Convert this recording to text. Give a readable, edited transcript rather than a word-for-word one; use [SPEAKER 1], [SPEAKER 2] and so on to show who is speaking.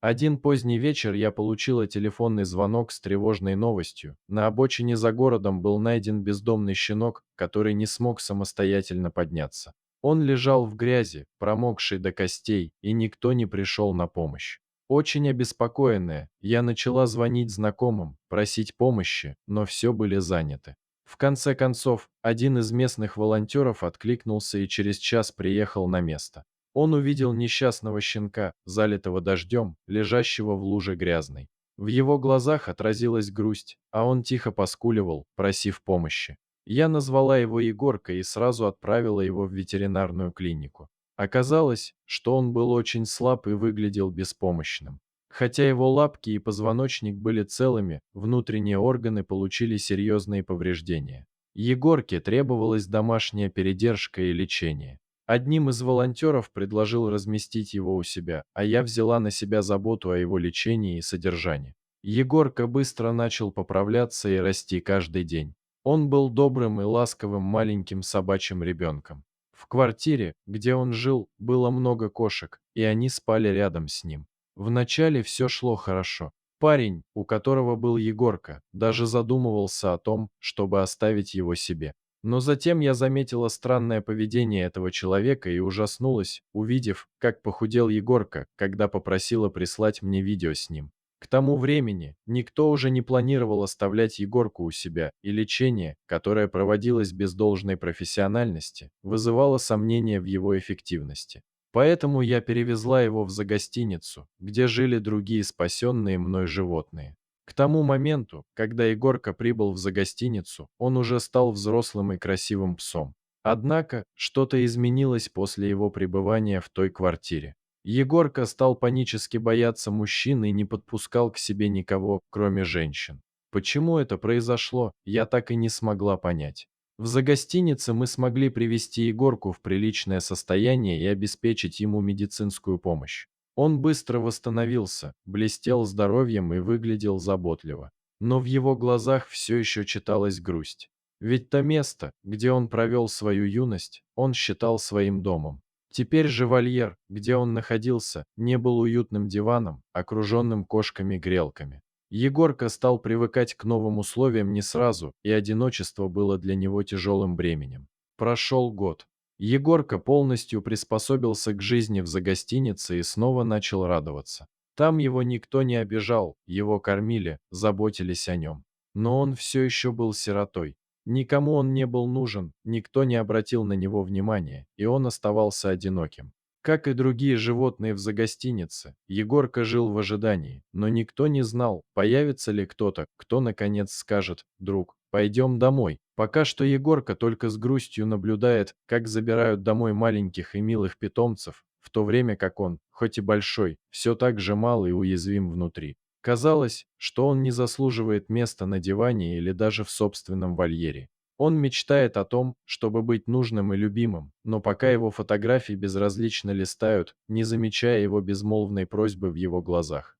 [SPEAKER 1] Один поздний вечер я получила телефонный звонок с тревожной новостью. На обочине за городом был найден бездомный щенок, который не смог самостоятельно подняться. Он лежал в грязи, промокший до костей, и никто не пришел на помощь. Очень обеспокоенная, я начала звонить знакомым, просить помощи, но все были заняты. В конце концов, один из местных волонтеров откликнулся и через час приехал на место. Он увидел несчастного щенка, залитого дождем, лежащего в луже грязной. В его глазах отразилась грусть, а он тихо поскуливал, просив помощи. Я назвала его Егоркой и сразу отправила его в ветеринарную клинику. Оказалось, что он был очень слаб и выглядел беспомощным. Хотя его лапки и позвоночник были целыми, внутренние органы получили серьезные повреждения. Егорке требовалась домашняя передержка и лечение. Одним из волонтеров предложил разместить его у себя, а я взяла на себя заботу о его лечении и содержании. Егорка быстро начал поправляться и расти каждый день. Он был добрым и ласковым маленьким собачьим ребенком. В квартире, где он жил, было много кошек, и они спали рядом с ним. Вначале все шло хорошо. Парень, у которого был Егорка, даже задумывался о том, чтобы оставить его себе. Но затем я заметила странное поведение этого человека и ужаснулась, увидев, как похудел Егорка, когда попросила прислать мне видео с ним. К тому времени никто уже не планировал оставлять Егорку у себя, и лечение, которое проводилось без должной профессиональности, вызывало сомнения в его эффективности. Поэтому я перевезла его в загостиницу, где жили другие спасенные мной животные. К тому моменту, когда Егорка прибыл в загостиницу, он уже стал взрослым и красивым псом. Однако, что-то изменилось после его пребывания в той квартире. Егорка стал панически бояться мужчин и не подпускал к себе никого, кроме женщин. Почему это произошло, я так и не смогла понять. В загостинице мы смогли привести Егорку в приличное состояние и обеспечить ему медицинскую помощь. Он быстро восстановился, блестел здоровьем и выглядел заботливо. Но в его глазах все еще читалась грусть. Ведь то место, где он провел свою юность, он считал своим домом. Теперь же вольер, где он находился, не был уютным диваном, окруженным кошками-грелками. Егорка стал привыкать к новым условиям не сразу, и одиночество было для него тяжелым бременем. Прошел год. Егорка полностью приспособился к жизни в загостинице и снова начал радоваться. Там его никто не обижал, его кормили, заботились о нем. Но он все еще был сиротой. Никому он не был нужен, никто не обратил на него внимания, и он оставался одиноким. Как и другие животные в загостинице, Егорка жил в ожидании, но никто не знал, появится ли кто-то, кто наконец скажет: «Друг, пойдем домой». Пока что Егорка только с грустью наблюдает, как забирают домой маленьких и милых питомцев, в то время как он, хоть и большой, все так же мал и уязвим внутри. Казалось, что он не заслуживает места на диване или даже в собственном вольере. Он мечтает о том, чтобы быть нужным и любимым, но пока его фотографии безразлично листают, не замечая его безмолвной просьбы в его глазах.